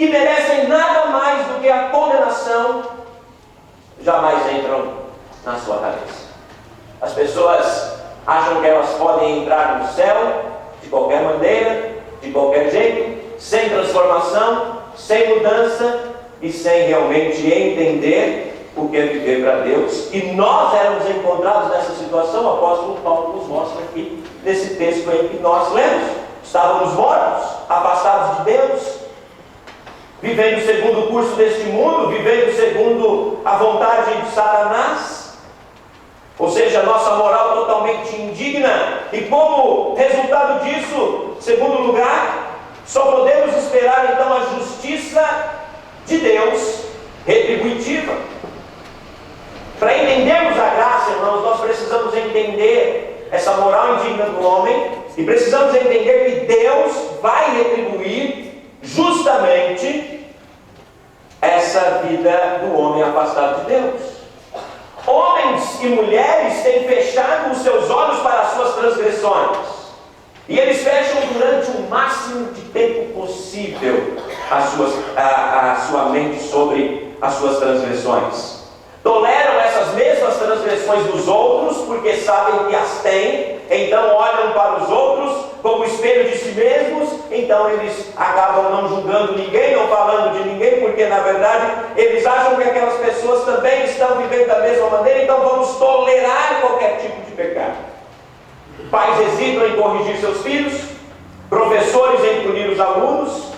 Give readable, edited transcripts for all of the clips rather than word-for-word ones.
que merecem nada mais do que a condenação, jamais entram na sua cabeça. As pessoas acham que elas podem entrar no céu de qualquer maneira, de qualquer jeito, sem transformação, sem mudança e sem realmente entender o que é viver para Deus. E nós éramos encontrados nessa situação. O apóstolo Paulo nos mostra aqui nesse texto em que nós lemos. Estávamos mortos, afastados de Deus, vivendo segundo o curso deste mundo, vivendo segundo a vontade de Satanás, ou seja, a nossa moral totalmente indigna. E como resultado disso, segundo lugar, só podemos esperar então a justiça de Deus retributiva. Para entendermos a graça, irmãos, nós precisamos entender essa moral indigna do homem e precisamos entender que Deus vai retribuir justamente essa vida do homem afastado de Deus. Homens e mulheres têm fechado os seus olhos para as suas transgressões, e eles fecham durante o máximo de tempo possível a sua mente sobre as suas transgressões. Toleram essas mesmas transgressões dos outros, porque sabem que as têm, então olham para os outros como espelho de si mesmos, então eles acabam não julgando ninguém, não falando de ninguém, porque na verdade eles acham que aquelas pessoas também estão vivendo da mesma maneira, então vamos tolerar qualquer tipo de pecado. Pais hesitam em corrigir seus filhos, professores em punir os alunos,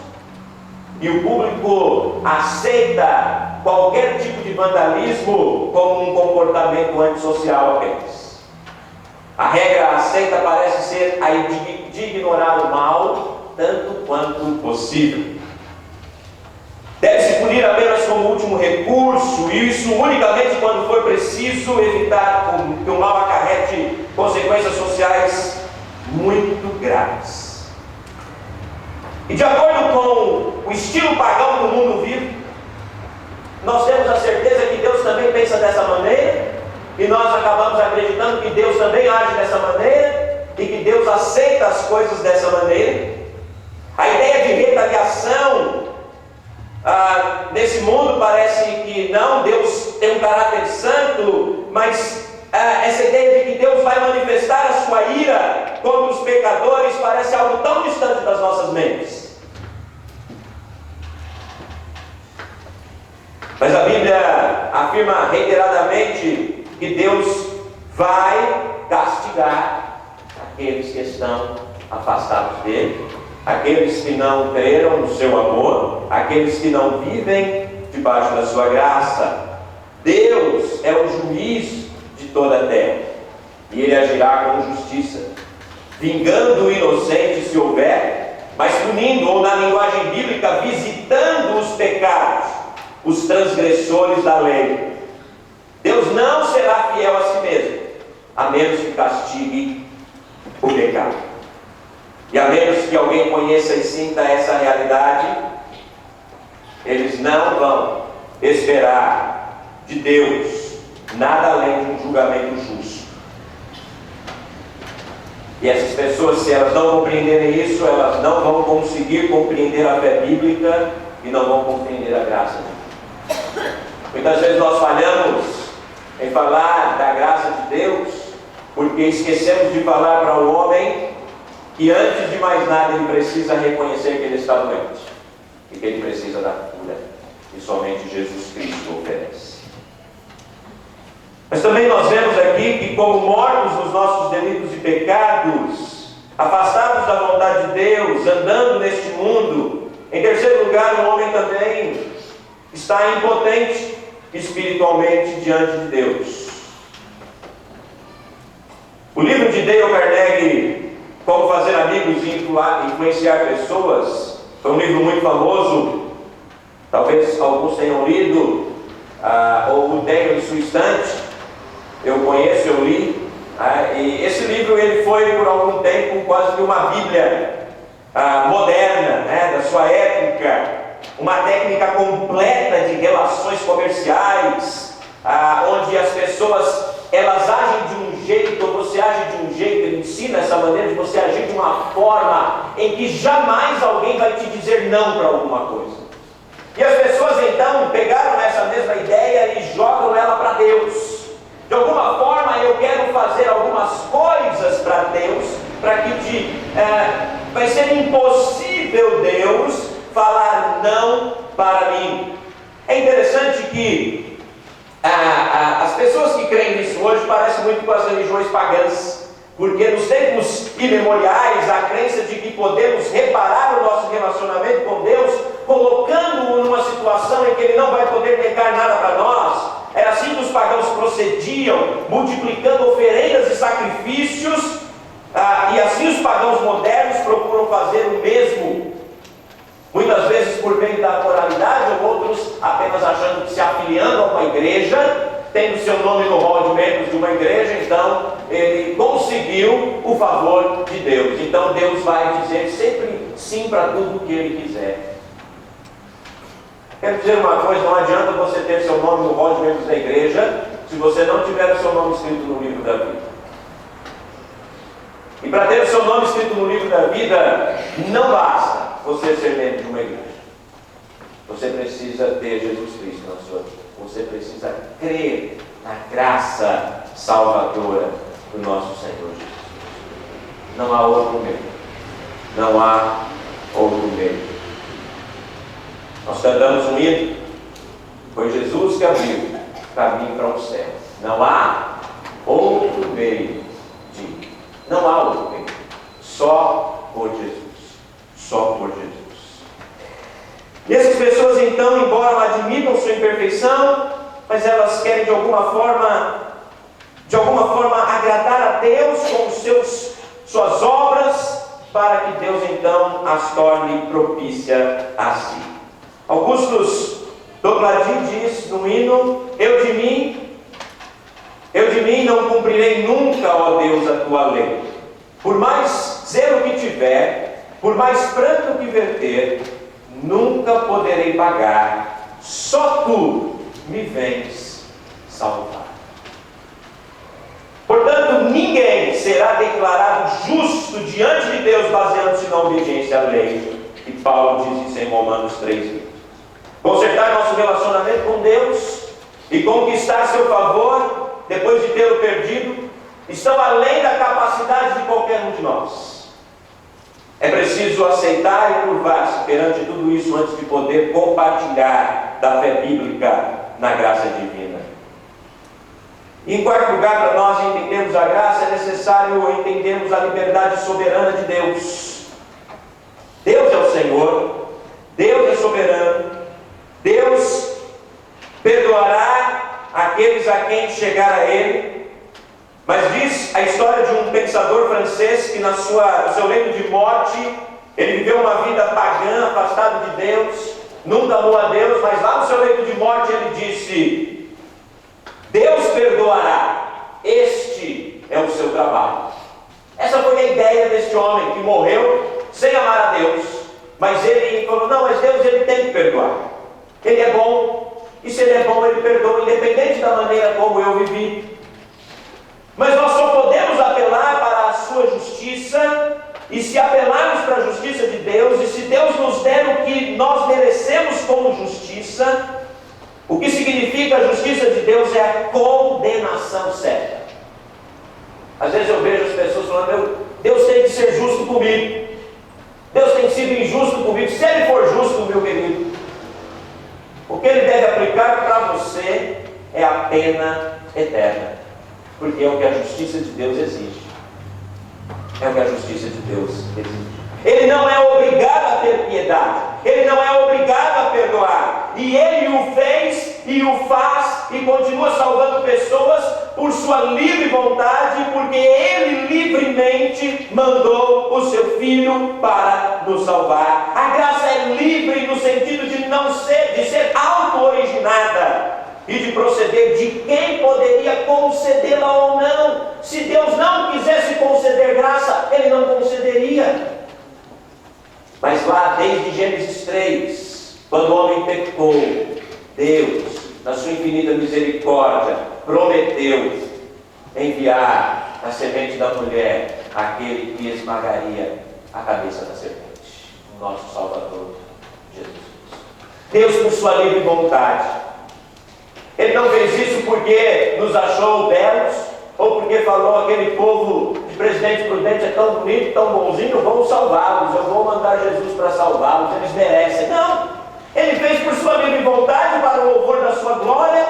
e o público aceita qualquer tipo de vandalismo como um comportamento antissocial apenas. A regra aceita parece ser a de ignorar o mal tanto quanto possível. Deve-se punir apenas como último recurso, e isso unicamente quando for preciso evitar que o mal acarrete consequências sociais muito graves. E de acordo com o estilo pagão que o mundo vive, nós temos a certeza que Deus também pensa dessa maneira, e nós acabamos acreditando que Deus também age dessa maneira, e que Deus aceita as coisas dessa maneira. A ideia de retaliação nesse mundo parece que não, Deus tem um caráter santo, mas essa ideia de que Deus vai manifestar a sua ira contra os pecadores parece algo tão distante das nossas mentes. Mas a Bíblia afirma reiteradamente que Deus vai castigar aqueles que estão afastados dele, aqueles que não creram no seu amor, aqueles que não vivem debaixo da sua graça. Deus é o juiz de toda a terra, e ele agirá com justiça, vingando o inocente se houver, mas punindo, ou na linguagem bíblica, visitando os pecados, os transgressores da lei. Deus não será fiel a si mesmo, a menos que castigue o pecado. E a menos que alguém conheça e sinta essa realidade, eles não vão esperar de Deus nada além de um julgamento justo. E essas pessoas, se elas não compreenderem isso, elas não vão conseguir compreender a fé bíblica e não vão compreender a graça de Deus. Muitas vezes nós falhamos em falar da graça de Deus, porque esquecemos de falar para o homem que antes de mais nada ele precisa reconhecer que ele está doente e que ele precisa da cura que somente Jesus Cristo oferece. Mas também nós vemos aqui que, como mortos nos nossos delitos e pecados, afastados da vontade de Deus, andando neste mundo, em terceiro lugar, o homem também está impotente espiritualmente diante de Deus. O livro de Dale Carnegie, Como Fazer Amigos e Influenciar Pessoas, foi um livro muito famoso, talvez alguns tenham lido, ou o tenham em sua estante. Eu conheço, eu li, e esse livro ele foi por algum tempo quase que uma Bíblia moderna, da sua época, uma técnica completa de relações comerciais, onde as pessoas elas agem de um jeito, ou você age de um jeito, ele ensina essa maneira de você agir de uma forma em que jamais alguém vai te dizer não para alguma coisa. E as pessoas então pegaram essa mesma ideia e jogam ela para Deus. De alguma forma eu quero fazer algumas coisas para Deus, para que vai ser impossível Deus falar não para mim. É interessante que as pessoas que creem nisso hoje parecem muito com as religiões pagãs, porque nos tempos imemoriais a crença de que podemos reparar o nosso relacionamento com Deus, colocando-o numa situação em que Ele não vai poder negar nada para nós. Era assim que os pagãos procediam, multiplicando oferendas e sacrifícios, e assim os pagãos modernos procuram fazer o mesmo, muitas vezes por meio da moralidade, ou outros apenas achando que se afiliando a uma igreja, tendo seu nome no hall de membros de uma igreja, então ele conseguiu o favor de Deus. Então Deus vai dizer sempre sim para tudo o que Ele quiser. Quero dizer uma coisa, não adianta você ter seu nome no hall de membros da igreja se você não tiver o seu nome escrito no livro da vida. E para ter o seu nome escrito no livro da vida, não basta você ser membro de uma igreja. Você precisa ter Jesus Cristo na sua vida. Você precisa crer na graça salvadora do nosso Senhor Jesus. Não há outro meio. Não há outro meio. Nós cantamos um hino. Foi Jesus que abriu o caminho para o céu. Não há outro meio de ir. Não há outro meio. Só por Jesus. Só por Jesus. E essas pessoas então, embora admitam sua imperfeição, mas elas querem de alguma forma agradar a Deus com suas obras, para que Deus então as torne propícia a si. Augustus Dobladin diz no hino: eu de mim não cumprirei nunca, ó Deus, a tua lei. Por mais zelo que tiver, por mais pranto que verter, nunca poderei pagar, só tu me vens salvar. Portanto, ninguém será declarado justo diante de Deus baseando-se na obediência à lei, que Paulo diz isso em Romanos 3. Consertar nosso relacionamento com Deus e conquistar seu favor, depois de tê-lo perdido, estão além da capacidade de qualquer um de nós. É preciso aceitar e curvar-se perante tudo isso antes de poder compartilhar da fé bíblica na graça divina. E em quarto lugar, para nós entendermos a graça, é necessário entendermos a liberdade soberana de Deus. Deus é o Senhor, Deus é soberano, Deus perdoará aqueles a quem chegar a Ele. Mas diz a história de um pensador francês que no seu leito de morte, ele viveu uma vida pagã, afastado de Deus, nunca amou a Deus, mas lá no seu leito de morte ele disse: Deus perdoará, este é o seu trabalho. Essa foi a ideia deste homem que morreu sem amar a Deus, mas ele falou: não, mas Deus ele tem que perdoar, Ele é bom, e se Ele é bom Ele perdoa, independente da maneira como eu vivi. Mas nós só podemos apelar para a sua justiça, e se apelarmos para a justiça de Deus, e se Deus nos der o que nós merecemos como justiça, o que significa a justiça de Deus é a condenação certa. Às vezes eu vejo as pessoas falando: Deus tem que ser justo comigo, Deus tem sido injusto comigo. Se Ele for justo, meu querido, o que Ele deve aplicar para você é a pena eterna. Porque é o que a justiça de Deus exige. É o que a justiça de Deus exige. Ele não é obrigado a ter piedade. Ele não é obrigado a perdoar. E Ele o fez e o faz e continua salvando pessoas por sua livre vontade, porque Ele livremente mandou o seu Filho para nos salvar. A graça é livre no sentido de ser auto-originada e de proceder de quem poderia concedê-la ou não. Se Deus não quisesse conceder graça, Ele não concederia. Mas lá desde Gênesis 3, quando o homem pecou, Deus, na sua infinita misericórdia, prometeu enviar a semente da mulher aquele que esmagaria a cabeça da serpente, o nosso Salvador, Jesus Cristo. Deus por sua livre vontade. Ele não fez isso porque nos achou belos, ou porque falou aquele povo de Presidente Prudente é tão bonito, tão bonzinho, vamos salvá-los, eu vou mandar Jesus para salvá-los, eles merecem. Não, Ele fez por sua livre vontade, para o louvor da sua glória,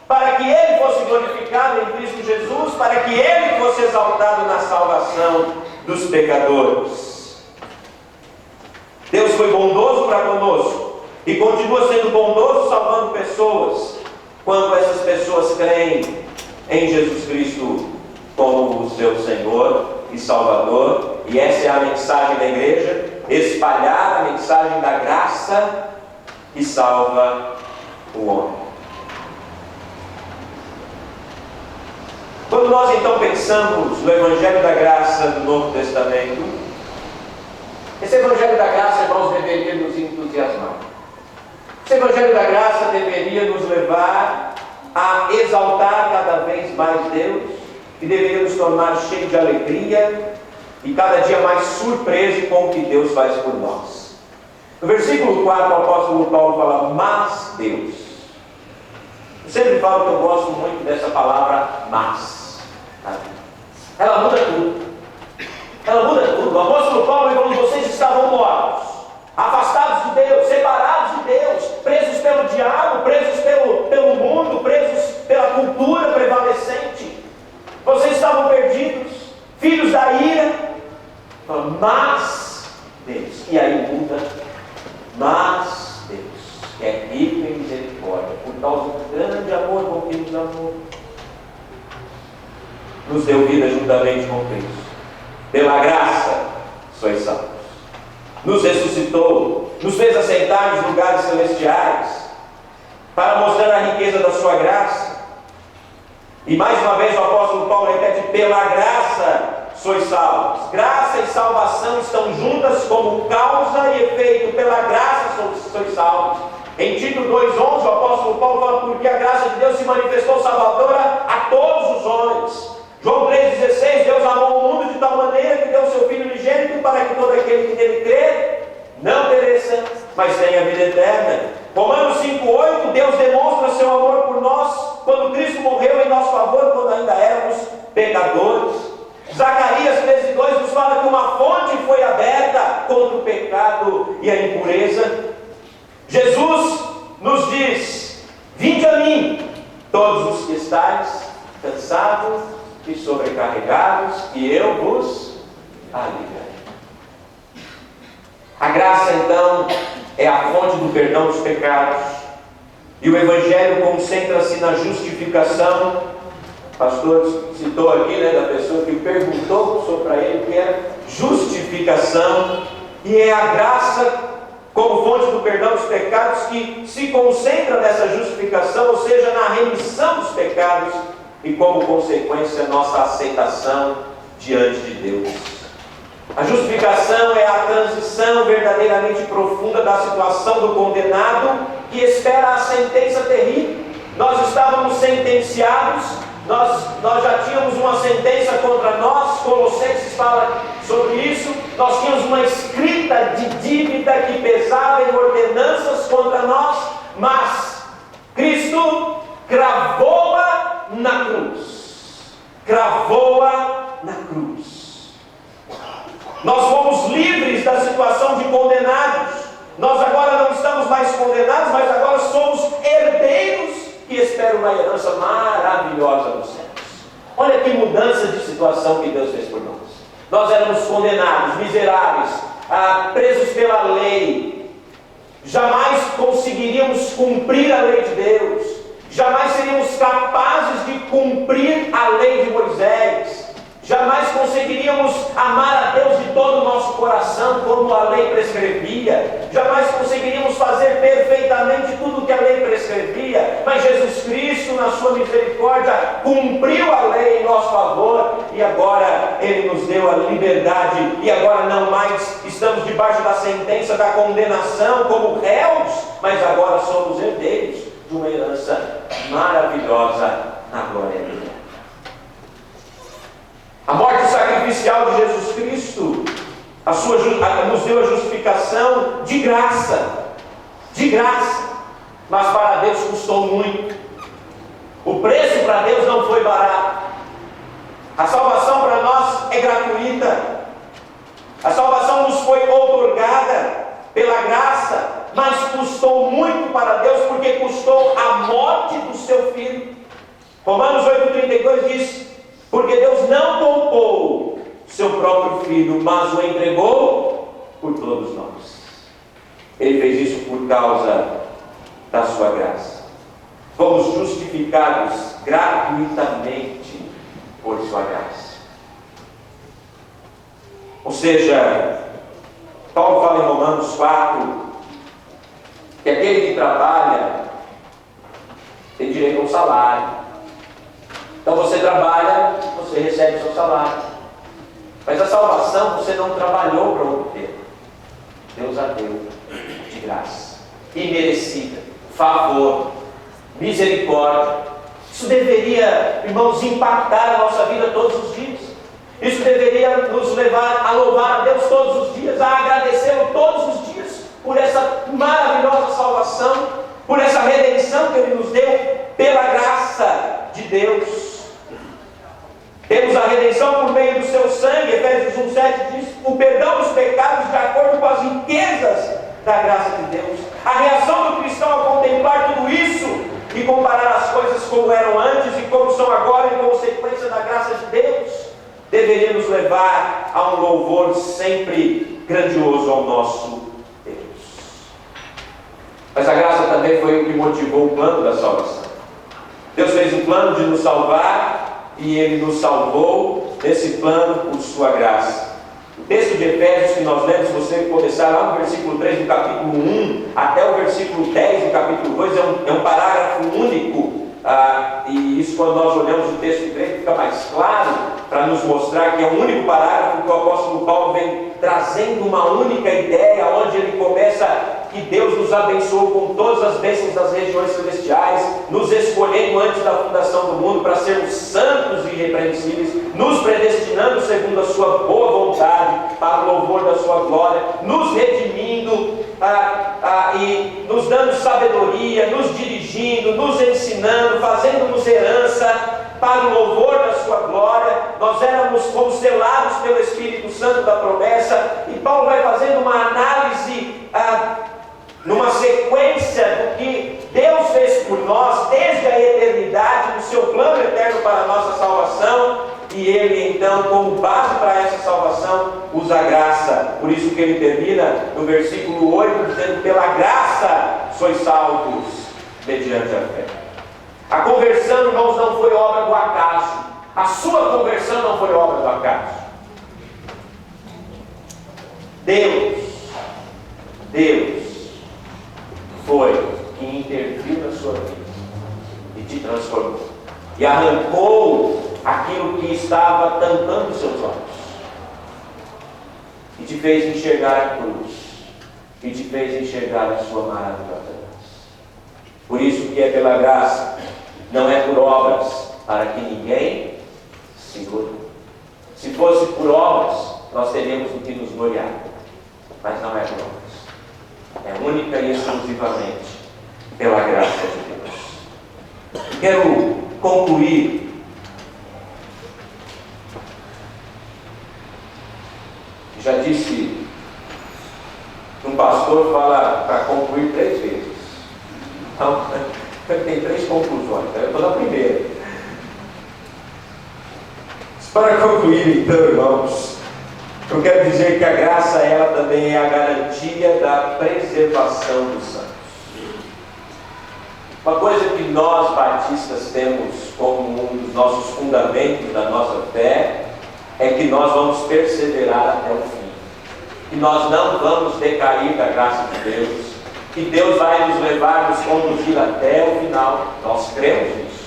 para que Ele fosse glorificado em Cristo Jesus, para que Ele fosse exaltado na salvação dos pecadores. Deus foi bondoso para conosco e continua sendo bondoso salvando pessoas, quando essas pessoas creem em Jesus Cristo como o seu Senhor e Salvador. E essa é a mensagem da igreja: espalhar a mensagem da graça que salva o homem. Quando nós então pensamos no Evangelho da Graça do Novo Testamento, esse Evangelho da Graça, irmãos, deveria nos entusiasmar. Esse Evangelho da Graça deveria nos levar a exaltar cada vez mais Deus, e deveria nos tornar cheios de alegria e cada dia mais surpreso com o que Deus faz por nós. No versículo 4, o apóstolo Paulo fala: mas Deus. Eu sempre falo que eu gosto muito dessa palavra mas. Ela muda tudo. Ela muda tudo. O apóstolo Paulo falou: vocês estavam mortos, afastados de Deus, separados de Deus, presos pelo diabo, presos pelo mundo, presos pela cultura prevalecente. Vocês estavam perdidos, filhos da ira. Mas Deus. E aí muda. Mas Deus, que é rico em misericórdia, por causa do grande amor com que nos amou, nos deu vida juntamente com Cristo. Pela graça sois salvos. Nos ressuscitou, nos fez assentar nos lugares celestiais, para mostrar a riqueza da sua graça. E mais uma vez o apóstolo Paulo repete: pela graça sois salvos. Graça e salvação estão juntas como causa e efeito. Pela graça sois salvos. Em Tito 2,11 o apóstolo Paulo fala: porque a graça de Deus se manifestou salvadora a todos os homens. João 3,16: Deus amou o mundo de tal maneira que deu o seu Filho unigênito, para que todo aquele que nele crê não pereça, mas tenha vida eterna. Romanos 5,8: Deus demonstra seu amor por nós quando Cristo morreu em nosso favor, quando ainda éramos pecadores. Zacarias 13,2 nos fala que uma fonte foi aberta contra o pecado e a impureza. Jesus nos diz: vinde a mim, todos os que estáis cansados e sobrecarregados, e eu vos aliviarei. A graça, então, é a fonte do perdão dos pecados, e o Evangelho concentra-se na justificação. O pastor citou aqui, da pessoa que perguntou para ele o que era justificação, e é a graça como fonte do perdão dos pecados que se concentra nessa justificação, ou seja, na remissão dos pecados, e como consequência nossa aceitação diante de Deus. A justificação é a transição verdadeiramente profunda da situação do condenado que espera a sentença terrível. Nós estávamos sentenciados, nós já tínhamos uma sentença contra nós. Colossenses fala sobre isso. Nós tínhamos uma escrita de dívida que pesava em ordenanças contra nós, mas Cristo cravou-a na cruz. Cravou-a na cruz. Nós fomos livres da situação de condenados. Nós agora não estamos mais condenados, mas agora somos herdeiros que esperam uma herança maravilhosa nos céus. Olha que mudança de situação que Deus fez por nós. Nós éramos condenados, miseráveis, presos pela lei. Jamais conseguiríamos cumprir a lei de Deus. Jamais seríamos capazes de cumprir a lei de Moisés. Jamais conseguiríamos amar a Deus de todo o nosso coração, como a lei prescrevia. Jamais conseguiríamos fazer perfeitamente tudo o que a lei prescrevia. Mas Jesus Cristo, na sua misericórdia, cumpriu a lei em nosso favor. E agora Ele nos deu a liberdade. E agora não mais estamos debaixo da sentença da condenação como réus, mas agora somos herdeiros de uma herança maravilhosa na glória de Deus. A morte sacrificial de Jesus Cristo nos deu a justificação de graça. de graça, mas para Deus custou muito. O preço para Deus não foi barato. A salvação para nós é gratuita. A salvação nos foi outorgada pela graça, mas custou muito para Deus, porque custou a morte do seu Filho. Romanos 8,32 diz: porque Deus não poupou seu próprio Filho, mas o entregou por todos nós. Ele fez isso por causa da sua graça. Fomos justificados gratuitamente por sua graça. Ou seja, Paulo fala em Romanos 4 que aquele que trabalha tem direito a um salário. Então você trabalha, você recebe seu salário. Mas a salvação você não trabalhou para obter. Deus a deu de graça, imerecida, favor, misericórdia. Isso deveria, irmãos, impactar a nossa vida todos os dias. Isso deveria nos levar a louvar a Deus todos os dias, a agradecê-lo todos os dias por essa maravilhosa salvação, por essa redenção que Ele nos deu pela graça de Deus. Temos a redenção por meio do seu sangue. Efésios 1,7 diz: o perdão dos pecados de acordo com as riquezas da graça de Deus. A reação do cristão ao contemplar tudo isso e comparar as coisas como eram antes e como são agora, em consequência da graça de Deus, deveria nos levar a um louvor sempre grandioso ao nosso Deus. Mas a graça também foi o que motivou o plano da salvação. Deus fez um plano de nos salvar e Ele nos salvou desse plano por sua graça. O texto de Efésios que nós lemos, se você começar lá no versículo 3 do capítulo 1 até o versículo 10 do capítulo 2, é um parágrafo único. E isso, quando nós olhamos o texto grego, fica mais claro para nos mostrar que é um único parágrafo que o apóstolo Paulo vem trazendo uma única ideia, onde ele começa que Deus nos abençoou com todas as bênçãos das regiões celestiais, nos escolhendo antes da fundação do mundo para sermos santos e irrepreensíveis, nos predestinando segundo a sua boa vontade, para o louvor da sua glória, nos redimindo e nos dando sabedoria, nos dirigindo, nos ensinando, fazendo-nos herança para o louvor da sua glória. Nós fomos selados pelo Espírito Santo da promessa, e Paulo vai fazendo uma análise numa sequência do que Deus fez por nós desde a eternidade, no seu plano eterno para a nossa salvação. E Ele então, como base para essa salvação, usa a graça. Por isso que ele termina no versículo 8 dizendo: pela graça sois salvos mediante a fé. A conversão, irmãos, não foi obra do acaso. A sua conversão não foi obra do acaso. Deus foi quem interviu na sua vida e te transformou e arrancou aquilo que estava tampando os seus olhos e te fez enxergar a cruz e te fez enxergar a sua maravilhosa graça. Por isso que é pela graça, não é por obras, para que ninguém se glorie. Se fosse por obras, nós teríamos o que nos gloriar, mas não é por obras. É única e exclusivamente pela graça de Deus. Quero concluir já disse que um pastor fala para concluir 3 vezes. Então, tem 3 conclusões. Eu estou na primeira. Para concluir, então, irmãos, eu quero dizer que a graça, ela também é a garantia da preservação dos santos. Uma coisa que nós batistas temos como um dos nossos fundamentos da nossa fé é que nós vamos perseverar até o fim, que nós não vamos decair da graça de Deus, que Deus vai nos levar, nos conduzir até o final. Nós cremos nisso.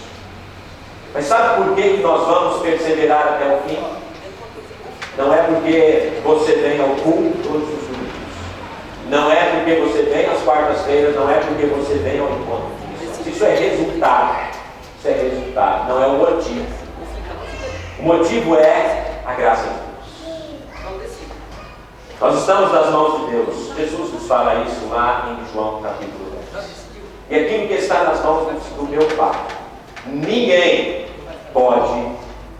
Mas sabe por que nós vamos perseverar até o fim? Não é porque você vem ao culto todos os domingos, não é porque você vem às quartas-feiras, não é porque você vem ao encontro. Isso é resultado. Isso é resultado, não é o motivo. O motivo é a graça de Deus. Nós estamos nas mãos de Deus. Jesus nos fala isso lá em João capítulo 10. E aquilo que está nas mãos do meu Pai, ninguém pode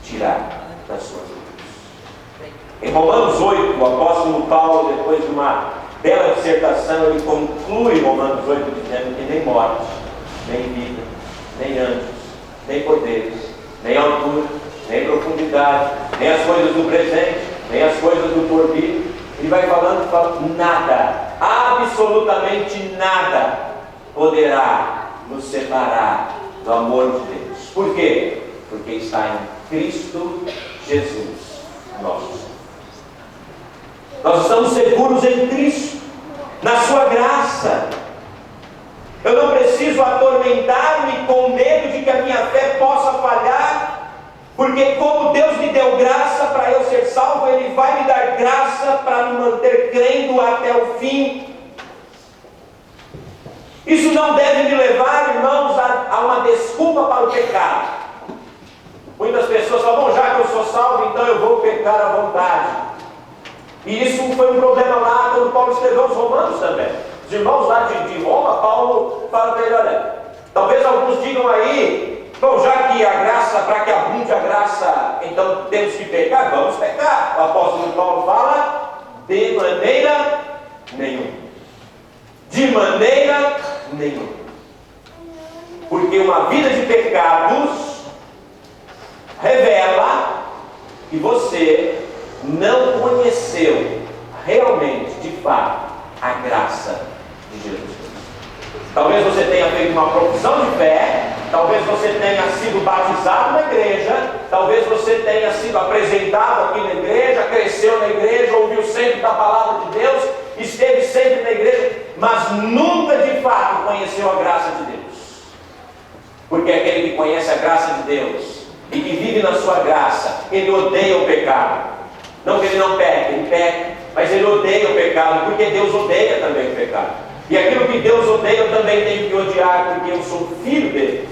tirar das suas mãos. Em Romanos 8, o apóstolo Paulo, depois de uma bela dissertação, ele conclui Romanos 8 dizendo que nem morte, nem vida, nem anjos, nem poderes, nem altura, nem profundidade, nem as coisas do presente, nem as coisas do porvir. Ele vai falando, nada, absolutamente nada poderá nos separar do amor de Deus. Por quê? Porque está em Cristo Jesus, nosso Senhor. Nós estamos seguros em Cristo, na sua graça. Eu não preciso atormentar-me com medo de que a minha fé possa falhar, porque como Deus me deu graça para eu ser salvo, Ele vai me dar graça para me manter crendo até o fim. Isso não deve me levar, irmãos, a uma desculpa para o pecado. Muitas pessoas falam, bom, já que eu sou salvo, então eu vou pecar à vontade. E isso foi um problema lá quando Paulo escreveu os Romanos também. Os irmãos lá de Roma, Paulo fala para ele, olha, talvez alguns digam aí, bom, já que a graça, para que abunde a graça, então temos que pecar, vamos pecar. O apóstolo Paulo fala, de maneira nenhuma. De maneira nenhuma. Porque uma vida de pecados revela que você não conheceu realmente, de fato, a graça de Jesus Cristo. Talvez você tenha feito uma profissão de fé, talvez você tenha sido batizado na igreja, talvez você tenha sido apresentado aqui na igreja, cresceu na igreja, ouviu sempre da palavra de Deus, esteve sempre na igreja, mas nunca de fato conheceu a graça de Deus. Porque aquele que conhece a graça de Deus e que vive na sua graça, ele odeia o pecado. Não que ele não peque, ele peca, mas ele odeia o pecado, porque Deus odeia também o pecado. E aquilo que Deus odeia eu também tenho que odiar, porque eu sou filho dele.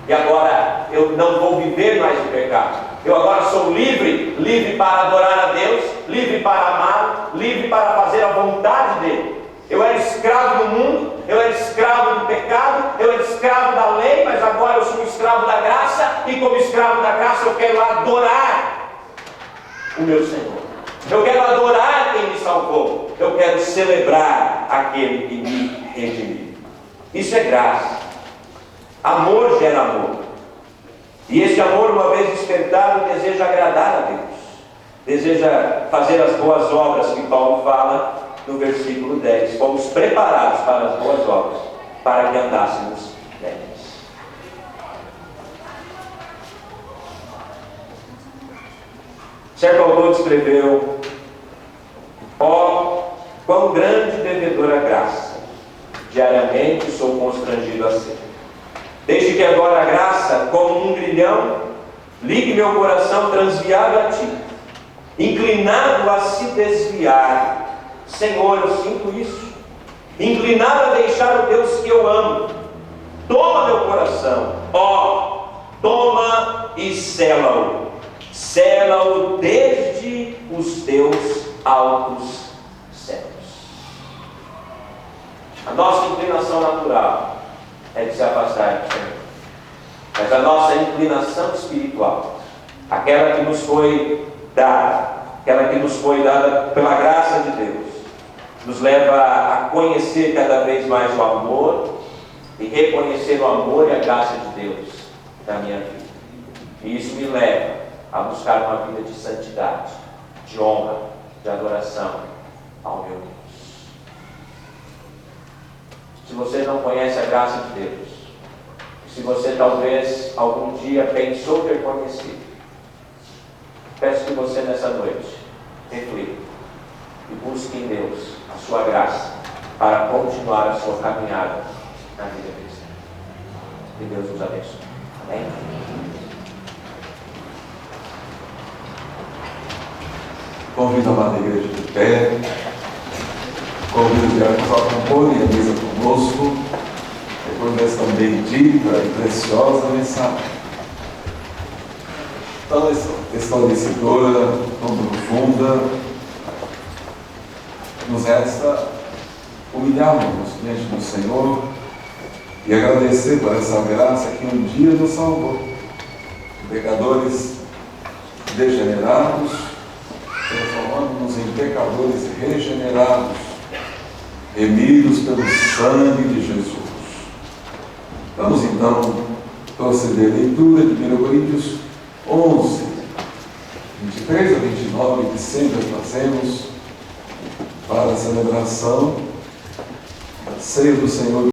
E agora eu não vou viver mais no pecado. Eu agora sou livre, livre para adorar a Deus, livre para amar, livre para fazer a vontade dele. Eu era escravo do mundo, eu era escravo do pecado, eu era escravo da lei, mas agora eu sou escravo da graça, e como escravo da graça eu quero adorar o meu Senhor. Eu quero adorar quem me salvou. Eu quero celebrar aquele que me redimiu. Isso é graça. Amor gera amor. E esse amor, uma vez despertado, deseja agradar a Deus. Deseja fazer as boas obras que Paulo fala no versículo 10. Fomos preparados para as boas obras, para que andássemos nelas. Certo autor escreveu, ó, quão grande devedor a graça, diariamente sou constrangido a ser. Desde que agora a graça, como um grilhão, ligue meu coração transviado a ti, inclinado a se desviar. Senhor, eu sinto isso, inclinado a deixar o Deus que eu amo. Toma meu coração, ó, toma e sela-o. Sela-o desde os teus altos céus. A nossa inclinação natural é de se afastar do Senhor. Mas a nossa inclinação espiritual, aquela que nos foi dada pela graça de Deus, nos leva a conhecer cada vez mais o amor e reconhecer o amor e a graça de Deus na minha vida. E isso me leva a buscar uma vida de santidade, de honra, de adoração ao meu Deus. Se você não conhece a graça de Deus, se você talvez algum dia pensou ter conhecido, peço que você nessa noite reflita e busque em Deus a sua graça para continuar a sua caminhada na vida cristã. Que Deus nos abençoe. Amém? Convido a amada igreja de pé. Convido os diáconos a comporem a mesa conosco, depois dessa bendita e preciosa mensagem. Tão esclarecedora, tão profunda, nos resta humilharmos diante do Senhor e agradecer por essa graça que um dia nos salvou. Pecadores degenerados, transformando-nos em pecadores regenerados, remidos pelo sangue de Jesus. Vamos então proceder à leitura de 1 Coríntios 11, 23 a 29, que sempre fazemos para a celebração da ceia do Senhor